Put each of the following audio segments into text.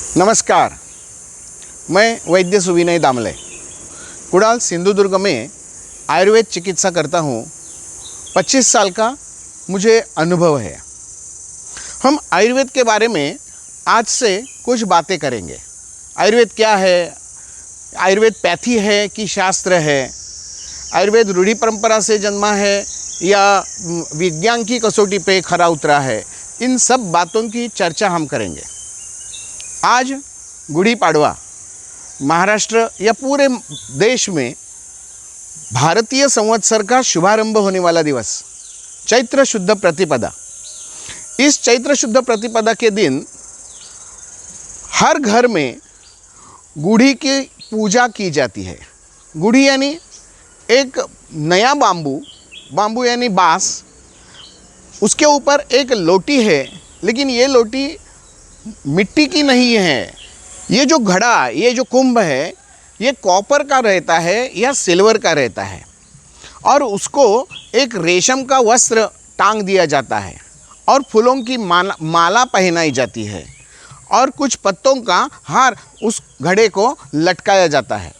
नमस्कार, मैं वैद्य सुविनय दामले कुडाल सिंधुदुर्ग में आयुर्वेद चिकित्सा करता हूँ। 25 साल का मुझे अनुभव है। हम आयुर्वेद के बारे में आज से कुछ बातें करेंगे। आयुर्वेद क्या है, आयुर्वेद पैथी है कि शास्त्र है, आयुर्वेद रूढ़ी परंपरा से जन्मा है या विज्ञान की कसौटी पे खरा उतरा है, इन सब बातों की चर्चा हम करेंगे। आज गुड़ी पाड़वा महाराष्ट्र या पूरे देश में भारतीय संवत्सर का शुभारंभ होने वाला दिवस चैत्र शुद्ध प्रतिपदा। इस चैत्र शुद्ध प्रतिपदा के दिन हर घर में गुड़ी की पूजा की जाती है। गुड़ी यानी एक नया बांबू यानी बांस, उसके ऊपर एक लोटी है, लेकिन ये लोटी मिट्टी की नहीं है। ये जो घड़ा, ये जो कुंभ है, ये कॉपर का रहता है या सिल्वर का रहता है और उसको एक रेशम का वस्त्र टांग दिया जाता है और फूलों की माला पहनाई जाती है और कुछ पत्तों का हार उस घड़े को लटकाया जाता है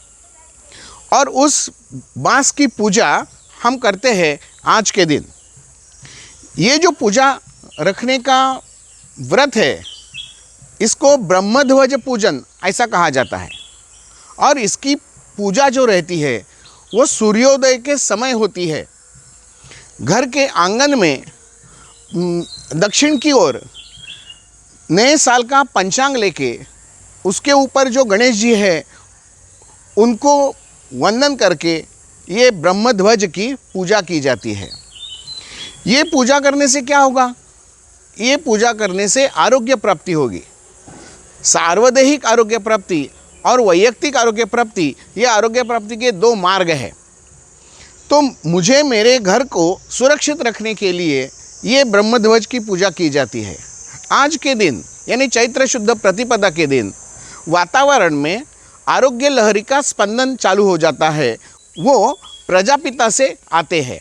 और उस बांस की पूजा हम करते हैं आज के दिन। ये जो पूजा रखने का व्रत है, इसको ब्रह्मध्वज पूजन ऐसा कहा जाता है और इसकी पूजा जो रहती है वो सूर्योदय के समय होती है। घर के आंगन में दक्षिण की ओर नए साल का पंचांग लेके उसके ऊपर जो गणेश जी है उनको वंदन करके ये ब्रह्मध्वज की पूजा की जाती है। ये पूजा करने से क्या होगा? ये पूजा करने से आरोग्य प्राप्ति होगी। सार्वदेहिक आरोग्य प्राप्ति और वैयक्तिक आरोग्य प्राप्ति, ये आरोग्य प्राप्ति के दो मार्ग हैं। तो मुझे मेरे घर को सुरक्षित रखने के लिए ये ब्रह्मध्वज की पूजा की जाती है। आज के दिन यानी चैत्र शुद्ध प्रतिपदा के दिन वातावरण में आरोग्य लहरी का स्पंदन चालू हो जाता है। वो प्रजापिता से आते हैं।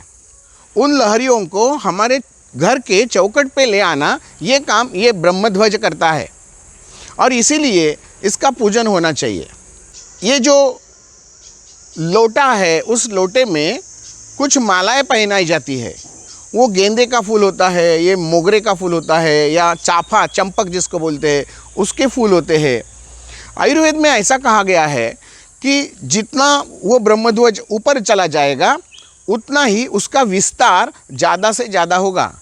उन लहरियों को हमारे घर के चौखट पे ले आना, ये काम ये ब्रह्मध्वज करता है और इसीलिए इसका पूजन होना चाहिए। ये जो लोटा है, उस लोटे में कुछ मालाएं पहनाई जाती है। वो गेंदे का फूल होता है, ये मोगरे का फूल होता है या चाफा, चंपक जिसको बोलते हैं, उसके फूल होते हैं। आयुर्वेद में ऐसा कहा गया है कि जितना वो ब्रह्मध्वज ऊपर चला जाएगा उतना ही उसका विस्तार ज़्यादा से ज़्यादा होगा।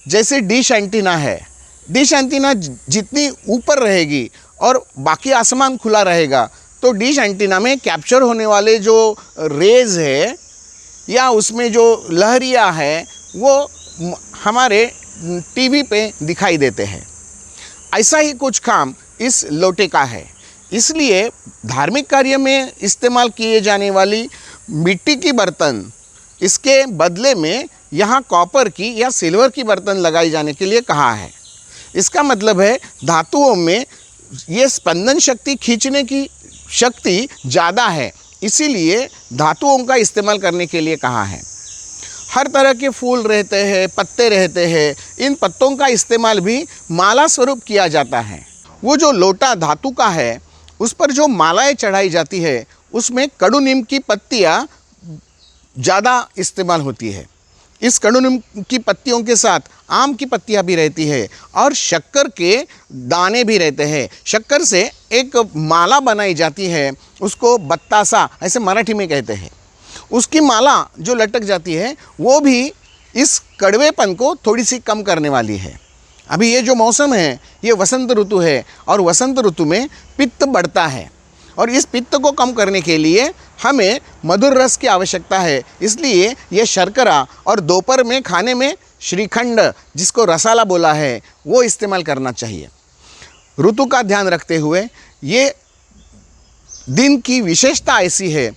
जैसे डिश एंटीना है, डिश एंटीना जितनी ऊपर रहेगी और बाकी आसमान खुला रहेगा तो डिश एंटीना में कैप्चर होने वाले जो रेज है या उसमें जो लहरियाँ है वो हमारे टीवी पे दिखाई देते हैं। ऐसा ही कुछ काम इस लोटे का है। इसलिए धार्मिक कार्य में इस्तेमाल किए जाने वाली मिट्टी की बर्तन, इसके बदले में यहाँ कॉपर की या सिल्वर की बर्तन लगाई जाने के लिए कहा है। इसका मतलब है धातुओं में ये स्पंदन शक्ति, खींचने की शक्ति ज़्यादा है, इसीलिए धातुओं का इस्तेमाल करने के लिए कहा है। हर तरह के फूल रहते हैं, पत्ते रहते हैं, इन पत्तों का इस्तेमाल भी माला स्वरूप किया जाता है। वो जो लोटा धातु का है उस पर जो मालाएं चढ़ाई जाती है उसमें कड़ू नीम की पत्तियाँ ज़्यादा इस्तेमाल होती है। इस कड़ू नीम की पत्तियों के साथ आम की पत्तियाँ भी रहती है और शक्कर के दाने भी रहते हैं। शक्कर से एक माला बनाई जाती है, उसको बत्तासा ऐसे मराठी में कहते हैं। उसकी माला जो लटक जाती है वो भी इस कड़वेपन को थोड़ी सी कम करने वाली है। अभी ये जो मौसम है ये वसंत ऋतु है और वसंत ऋतु में पित्त बढ़ता है और इस पित्त को कम करने के लिए हमें मधुर रस की आवश्यकता है। इसलिए ये शर्करा और दोपहर में खाने में श्रीखंड, जिसको रसाला बोला है, वो इस्तेमाल करना चाहिए। ऋतु का ध्यान रखते हुए ये दिन की विशेषता ऐसी है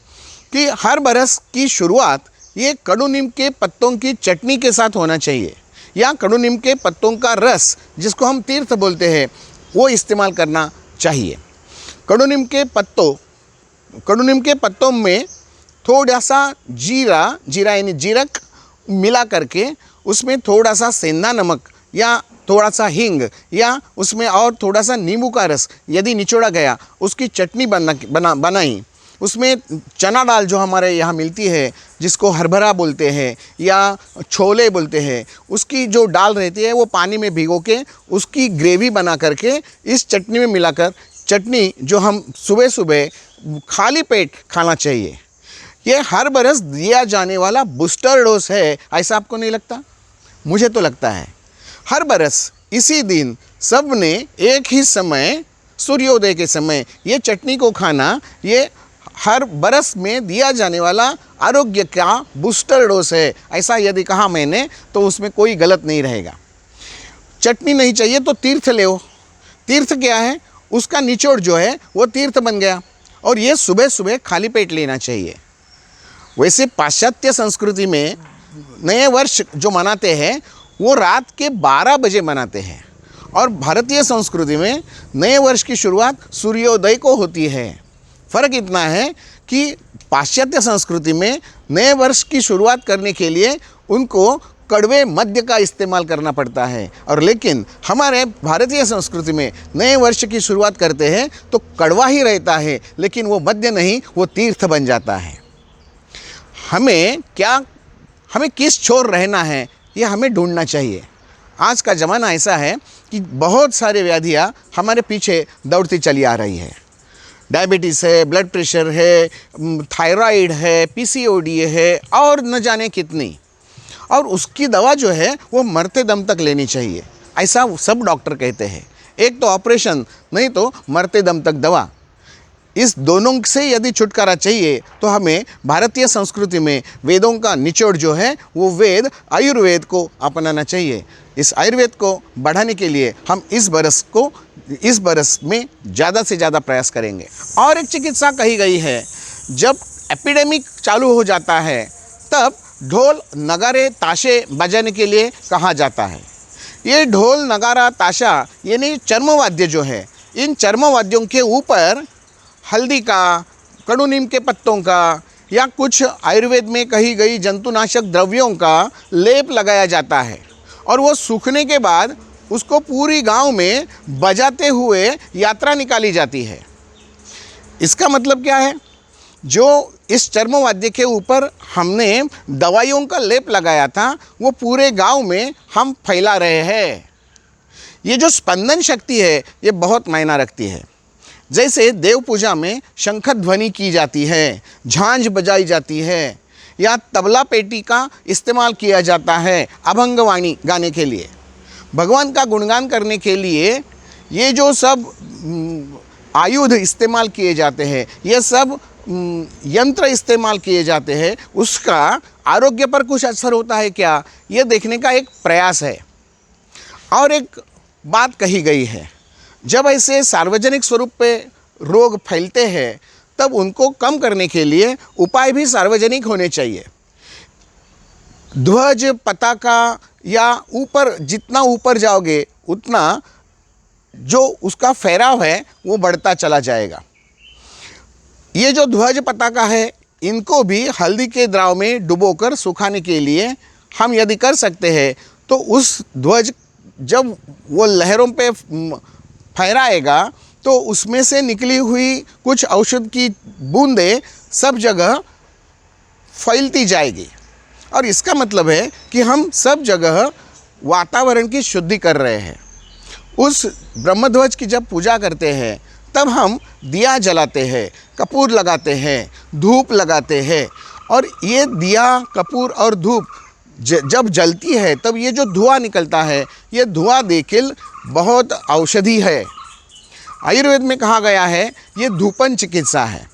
कि हर बरस की शुरुआत ये कड़ू नीम के पत्तों की चटनी के साथ होना चाहिए या कड़ू नीम के पत्तों का रस, जिसको हम तीर्थ बोलते हैं, वो इस्तेमाल करना चाहिए। कड़ू नीम के पत्तों में थोड़ा सा जीरा यानी जीरक मिला करके उसमें थोड़ा सा सेंधा नमक या थोड़ा सा हींग या उसमें और थोड़ा सा नींबू का रस यदि निचोड़ा गया, उसकी चटनी बनाई, उसमें चना दाल जो हमारे यहाँ मिलती है, जिसको हरभरा बोलते हैं या छोले बोलते हैं, उसकी जो दाल रहती है वो पानी में भिगो के उसकी ग्रेवी बना करके इस चटनी में मिलाकर, चटनी जो हम सुबह सुबह खाली पेट खाना चाहिए। ये हर बरस दिया जाने वाला बूस्टर डोज है, ऐसा आपको नहीं लगता? मुझे तो लगता है। हर बरस इसी दिन सब ने एक ही समय, सूर्योदय के समय, ये चटनी को खाना, ये हर बरस में दिया जाने वाला आरोग्य का बूस्टर डोज है। ऐसा यदि कहा मैंने तो उसमें कोई गलत नहीं रहेगा। चटनी नहीं चाहिए तो तीर्थ ले। तीर्थ क्या है? उसका निचोड़ जो है वो तीर्थ बन गया, और ये सुबह सुबह खाली पेट लेना चाहिए। वैसे पाश्चात्य संस्कृति में नए वर्ष जो मनाते हैं वो रात के 12 बजे मनाते हैं, और भारतीय संस्कृति में नए वर्ष की शुरुआत सूर्योदय को होती है। फ़र्क इतना है कि पाश्चात्य संस्कृति में नए वर्ष की शुरुआत करने के लिए उनको कड़वे मद्य का इस्तेमाल करना पड़ता है, और लेकिन हमारे भारतीय संस्कृति में नए वर्ष की शुरुआत करते हैं तो कड़वा ही रहता है, लेकिन वो मद्य नहीं, वो तीर्थ बन जाता है। हमें किस छोर रहना है ये हमें ढूंढना चाहिए। आज का ज़माना ऐसा है कि बहुत सारे व्याधियाँ हमारे पीछे दौड़ती चली आ रही है। डायबिटीज़ है, ब्लड प्रेशर है, थायराइड है, पीसीओडी है, और न जाने कितनी, और उसकी दवा जो है वो मरते दम तक लेनी चाहिए, ऐसा सब डॉक्टर कहते हैं। एक तो ऑपरेशन, नहीं तो मरते दम तक दवा। इस दोनों से यदि छुटकारा चाहिए तो हमें भारतीय संस्कृति में वेदों का निचोड़ जो है वो वेद आयुर्वेद को अपनाना चाहिए। इस आयुर्वेद को बढ़ाने के लिए हम इस बरस में ज़्यादा से ज़्यादा प्रयास करेंगे। और एक चिकित्सा कही गई है, जब एपिडेमिक चालू हो जाता है तब ढोल नगारे ताशे बजाने के लिए कहा जाता है। ये ढोल नगारा ताशा यानी चर्मवाद्य जो है, इन चर्मवाद्यों के ऊपर हल्दी का, कड़ू नीम के पत्तों का या कुछ आयुर्वेद में कही गई जंतुनाशक द्रव्यों का लेप लगाया जाता है, और वो सूखने के बाद उसको पूरी गांव में बजाते हुए यात्रा निकाली जाती है। इसका मतलब क्या है? जो इस चर्मवाद्य के ऊपर हमने दवाइयों का लेप लगाया था वो पूरे गांव में हम फैला रहे हैं। ये जो स्पंदन शक्ति है ये बहुत मायना रखती है। जैसे देव पूजा में शंख ध्वनि की जाती है, झांझ बजाई जाती है, या तबला पेटी का इस्तेमाल किया जाता है अभंगवाणी गाने के लिए, भगवान का गुणगान करने के लिए ये जो सब आयुध इस्तेमाल किए जाते हैं, ये सब यंत्र इस्तेमाल किए जाते हैं, उसका आरोग्य पर कुछ असर होता है क्या, ये देखने का एक प्रयास है। और एक बात कही गई है, जब ऐसे सार्वजनिक स्वरूप पे रोग फैलते हैं तब उनको कम करने के लिए उपाय भी सार्वजनिक होने चाहिए। ध्वज, पताका या ऊपर जितना ऊपर जाओगे उतना जो उसका फहराव है वो बढ़ता चला जाएगा। ये जो ध्वज पताका है इनको भी हल्दी के द्राव में डुबोकर सुखाने के लिए हम यदि कर सकते हैं तो उस ध्वज जब वो लहरों पे फहराएगा तो उसमें से निकली हुई कुछ औषध की बूंदें सब जगह फैलती जाएगी, और इसका मतलब है कि हम सब जगह वातावरण की शुद्धि कर रहे हैं। उस ब्रह्मध्वज की जब पूजा करते हैं तब हम दिया जलाते हैं, कपूर लगाते हैं, धूप लगाते हैं, और ये दिया, कपूर और धूप जब जलती है तब ये जो धुआं निकलता है ये धुआं देखिल बहुत औषधि है। आयुर्वेद में कहा गया है ये धूपन चिकित्सा है।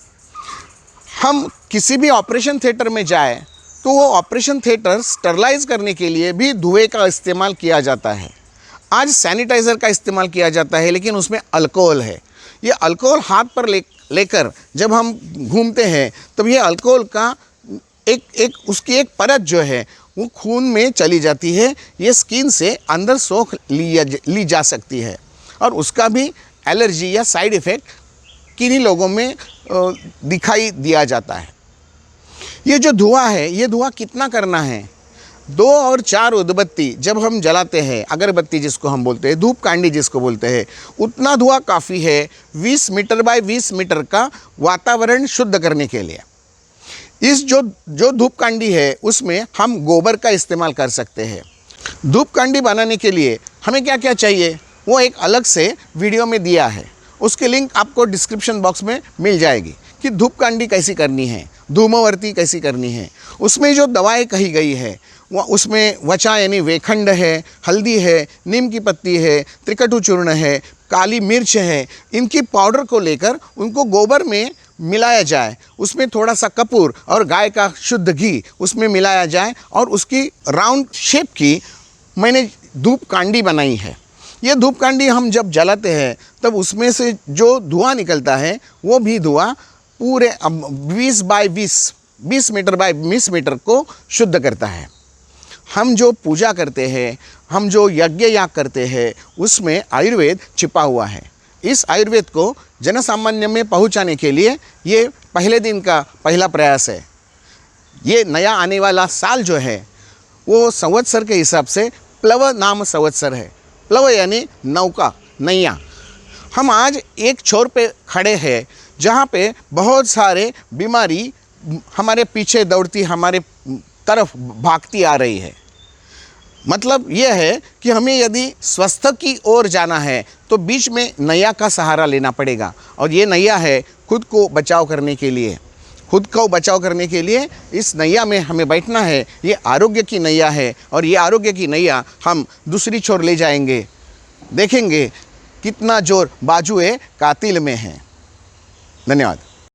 हम किसी भी ऑपरेशन थिएटर में जाए तो वो ऑपरेशन थिएटर स्टरलाइज करने के लिए भी धुएं का इस्तेमाल किया जाता है। आज सैनिटाइज़र का इस्तेमाल किया जाता है लेकिन उसमें अल्कोहल है। ये अल्कोहल हाथ पर लेकर जब हम घूमते हैं तब ये अल्कोहल का उसकी एक परत जो है वो खून में चली जाती है, ये स्किन से अंदर सोख ली जा सकती है, और उसका भी एलर्जी या साइड इफ़ेक्ट किन्हीं लोगों में दिखाई दिया जाता है। ये जो धुआं है ये धुआं कितना करना है? 2 और 4 उदबत्ती जब हम जलाते हैं, अगरबत्ती जिसको हम बोलते हैं, धूपकांडी जिसको बोलते हैं, उतना धुआं काफ़ी है 20 मीटर बाय 20 मीटर का वातावरण शुद्ध करने के लिए। इस जो धूपकांडी है उसमें हम गोबर का इस्तेमाल कर सकते हैं। धूपकांडी बनाने के लिए हमें क्या क्या चाहिए वो एक अलग से वीडियो में दिया है, उसकी लिंक आपको डिस्क्रिप्शन बॉक्स में मिल जाएगी कि धूपकांडी कैसी करनी है, धूमावर्ती कैसी करनी है। उसमें जो दवाएं कही गई है वो उसमें वचा यानी वेखंड है, हल्दी है, नीम की पत्ती है, त्रिकटु चूर्ण है, काली मिर्च है, इनकी पाउडर को लेकर उनको गोबर में मिलाया जाए, उसमें थोड़ा सा कपूर और गाय का शुद्ध घी उसमें मिलाया जाए और उसकी राउंड शेप की मैंने धूपकांडी बनाई है। ये धूपकांडी हम जब जलाते हैं तब उसमें से जो धुआं निकलता है वो भी धुआं पूरे 20 बाय 20 मीटर बाय 20 मीटर को शुद्ध करता है। हम जो पूजा करते हैं, हम जो यज्ञ याग करते हैं, उसमें आयुर्वेद छिपा हुआ है। इस आयुर्वेद को जनसामान्य में पहुंचाने के लिए ये पहले दिन का पहला प्रयास है। ये नया आने वाला साल जो है वो संवत्सर के हिसाब से प्लव नाम संवत्सर है। प्लव यानी नौका, नैया। हम आज एक छोर पे खड़े हैं जहाँ पे बहुत सारे बीमारी हमारे पीछे दौड़ती, हमारे तरफ भागती आ रही है। मतलब यह है कि हमें यदि स्वस्थ की ओर जाना है तो बीच में नैया का सहारा लेना पड़ेगा, और ये नैया है खुद को बचाव करने के लिए। खुद को बचाव करने के लिए इस नैया में हमें बैठना है। ये आरोग्य की नैया है और ये आरोग्य की नैया हम दूसरी छोर ले जाएंगे। देखेंगे कितना जोर बाजुए कातिल में है। धन्यवाद।